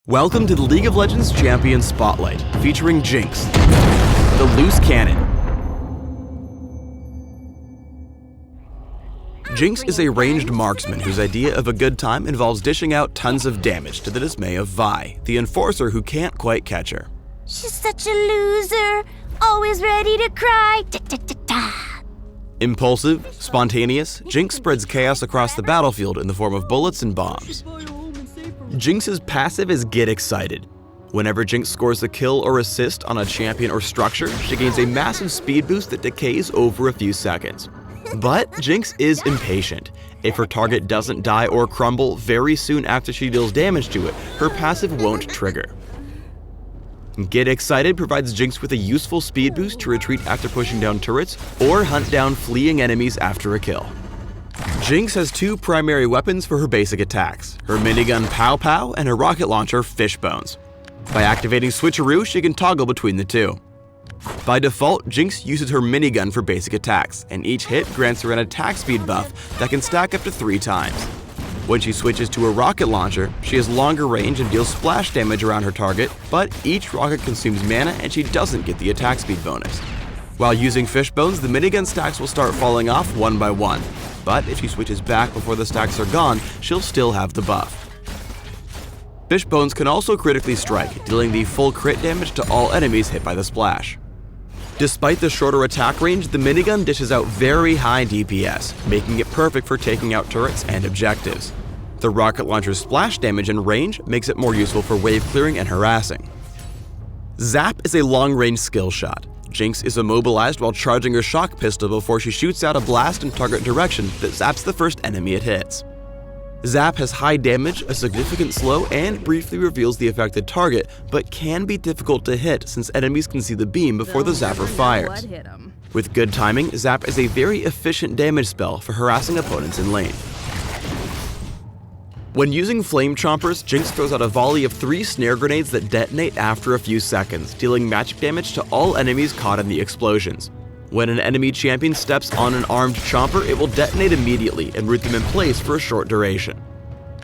Welcome to the League of Legends Champion Spotlight, featuring Jinx, the loose cannon. Jinx is a ranged marksman whose idea of a good time involves dishing out tons of damage to the dismay of Vi, the enforcer who can't quite catch her. She's such a loser, always ready to cry. Impulsive, spontaneous, Jinx spreads chaos across the battlefield in the form of bullets and bombs. Jinx's passive is Get Excited. Whenever Jinx scores a kill or assist on a champion or structure, she gains a massive speed boost that decays over a few seconds. But Jinx is impatient. If her target doesn't die or crumble very soon after she deals damage to it, her passive won't trigger. Get Excited provides Jinx with a useful speed boost to retreat after pushing down turrets or hunt down fleeing enemies after a kill. Jinx has two primary weapons for her basic attacks, her minigun Pow Pow and her rocket launcher Fishbones. By activating Switcheroo, she can toggle between the two. By default, Jinx uses her minigun for basic attacks, and each hit grants her an attack speed buff that can stack up to 3 times. When she switches to a rocket launcher, she has longer range and deals splash damage around her target, but each rocket consumes mana and she doesn't get the attack speed bonus. While using Fishbones, the minigun stacks will start falling off one by one, but if she switches back before the stacks are gone, she'll still have the buff. Fishbones can also critically strike, dealing the full crit damage to all enemies hit by the splash. Despite the shorter attack range, the minigun dishes out very high DPS, making it perfect for taking out turrets and objectives. The rocket launcher's splash damage and range makes it more useful for wave clearing and harassing. Zap is a long-range skill shot. Jinx is immobilized while charging her shock pistol before she shoots out a blast in target direction that zaps the first enemy it hits. Zap has high damage, a significant slow, and briefly reveals the affected target, but can be difficult to hit since enemies can see the beam before the zapper fires. With good timing, Zap is a very efficient damage spell for harassing opponents in lane. When using Flame Chompers, Jinx throws out a volley of 3 snare grenades that detonate after a few seconds, dealing magic damage to all enemies caught in the explosions. When an enemy champion steps on an armed chomper, it will detonate immediately and root them in place for a short duration.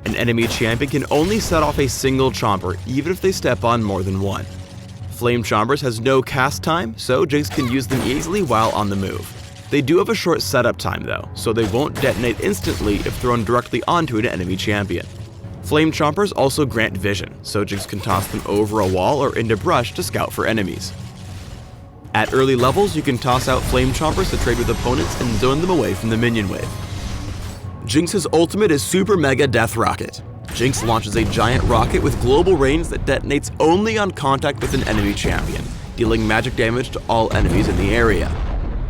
An enemy champion can only set off a single chomper, even if they step on more than one. Flame Chompers has no cast time, so Jinx can use them easily while on the move. They do have a short setup time though, so they won't detonate instantly if thrown directly onto an enemy champion. Flame Chompers also grant vision, so Jinx can toss them over a wall or into brush to scout for enemies. At early levels, you can toss out Flame Chompers to trade with opponents and zone them away from the minion wave. Jinx's ultimate is Super Mega Death Rocket. Jinx launches a giant rocket with global range that detonates only on contact with an enemy champion, dealing magic damage to all enemies in the area.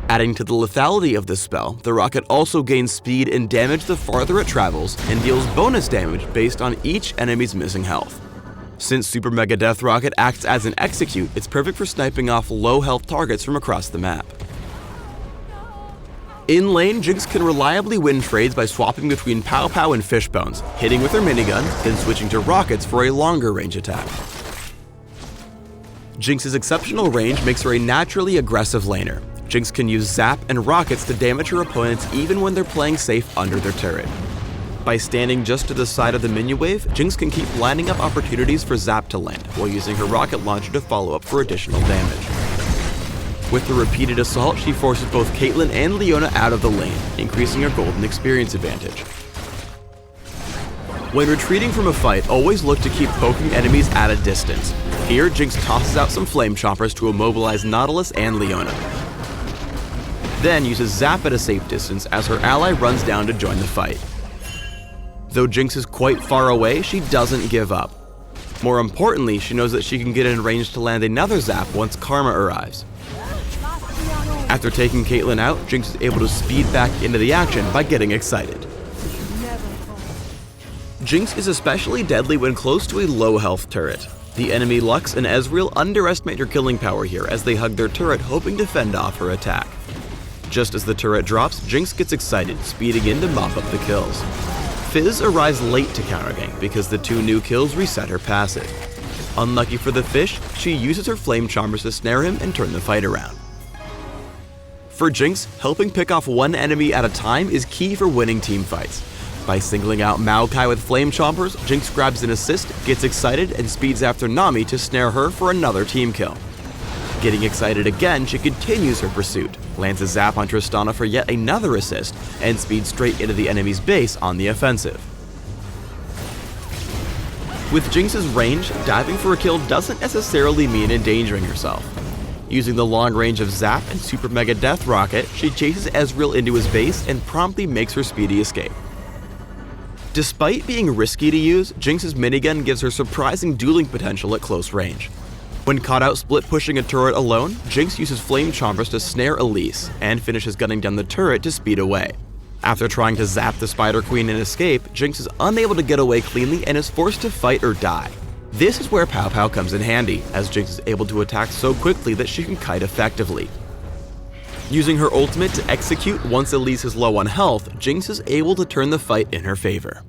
Adding to the lethality of this spell, the rocket also gains speed and damage the farther it travels and deals bonus damage based on each enemy's missing health. Since Super Mega Death Rocket acts as an execute, it's perfect for sniping off low health targets from across the map. In lane, Jinx can reliably win trades by swapping between Pow Pow and Fishbones, hitting with her minigun, then switching to rockets for a longer range attack. Jinx's exceptional range makes her a naturally aggressive laner. Jinx can use Zap and rockets to damage her opponents even when they're playing safe under their turret. By standing just to the side of the minion wave, Jinx can keep lining up opportunities for Zap to land, while using her rocket launcher to follow up for additional damage. With the repeated assault, she forces both Caitlyn and Leona out of the lane, increasing her golden experience advantage. When retreating from a fight, always look to keep poking enemies at a distance. Here, Jinx tosses out some Flame Chompers to immobilize Nautilus and Leona. Then uses Zap at a safe distance as her ally runs down to join the fight. Though Jinx is quite far away, she doesn't give up. More importantly, she knows that she can get in range to land another Zap once Karma arrives. After taking Caitlyn out, Jinx is able to speed back into the action by getting excited. Jinx is especially deadly when close to a low health turret. The enemy Lux and Ezreal underestimate her killing power here as they hug their turret hoping to fend off her attack. Just as the turret drops, Jinx gets excited, speeding in to mop up the kills. Fizz arrives late to countergank because the 2 new kills reset her passive. Unlucky for the fish, she uses her Flame Chompers to snare him and turn the fight around. For Jinx, helping pick off one enemy at a time is key for winning team fights. By singling out Maokai with Flame Chompers, Jinx grabs an assist, gets excited, and speeds after Nami to snare her for another team kill. Getting excited again, she continues her pursuit, lands a zap on Tristana for yet another assist, and speeds straight into the enemy's base on the offensive. With Jinx's range, diving for a kill doesn't necessarily mean endangering herself. Using the long range of Zap and Super Mega Death Rocket, she chases Ezreal into his base and promptly makes her speedy escape. Despite being risky to use, Jinx's minigun gives her surprising dueling potential at close range. When caught out split pushing a turret alone, Jinx uses Flame Chompers to snare Elise, and finishes gunning down the turret to speed away. After trying to zap the Spider Queen and escape, Jinx is unable to get away cleanly and is forced to fight or die. This is where Pow Pow comes in handy, as Jinx is able to attack so quickly that she can kite effectively. Using her ultimate to execute once Elise is low on health, Jinx is able to turn the fight in her favor.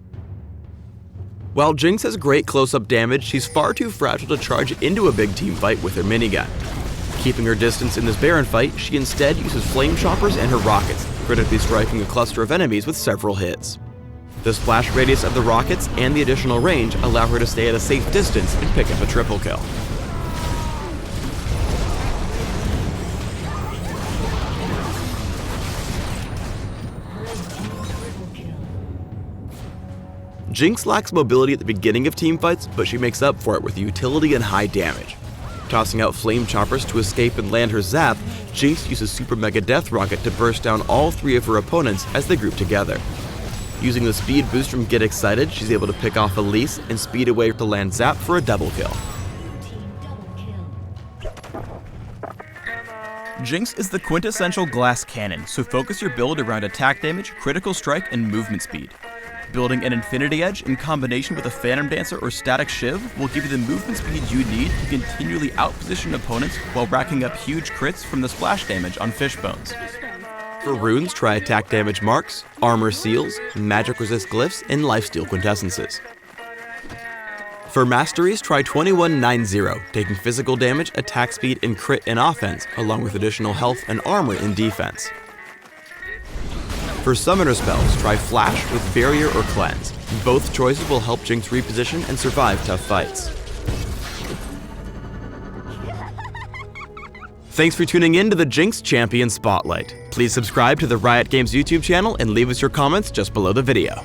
While Jinx has great close-up damage, she's far too fragile to charge into a big team fight with her minigun. Keeping her distance in this Baron fight, she instead uses Flame Chompers and her rockets, critically striking a cluster of enemies with several hits. The splash radius of the rockets and the additional range allow her to stay at a safe distance and pick up a triple kill. Jinx lacks mobility at the beginning of teamfights, but she makes up for it with utility and high damage. Tossing out Flame Chompers to escape and land her zap, Jinx uses Super Mega Death Rocket to burst down all three of her opponents as they group together. Using the speed boost from Get Excited, she's able to pick off Elise and speed away to land Zap for a double kill. Jinx is the quintessential glass cannon, so focus your build around attack damage, critical strike, and movement speed. Building an Infinity Edge in combination with a Phantom Dancer or Static Shiv will give you the movement speed you need to continually outposition opponents while racking up huge crits from the splash damage on Fishbones. For runes, try attack damage marks, armor seals, magic resist glyphs, and lifesteal quintessences. For masteries, try 2190, taking physical damage, attack speed, and crit in offense, along with additional health and armor in defense. For summoner spells, try Flash with Barrier or Cleanse. Both choices will help Jinx reposition and survive tough fights. Thanks for tuning in to the Jinx Champion Spotlight. Please subscribe to the Riot Games YouTube channel and leave us your comments just below the video.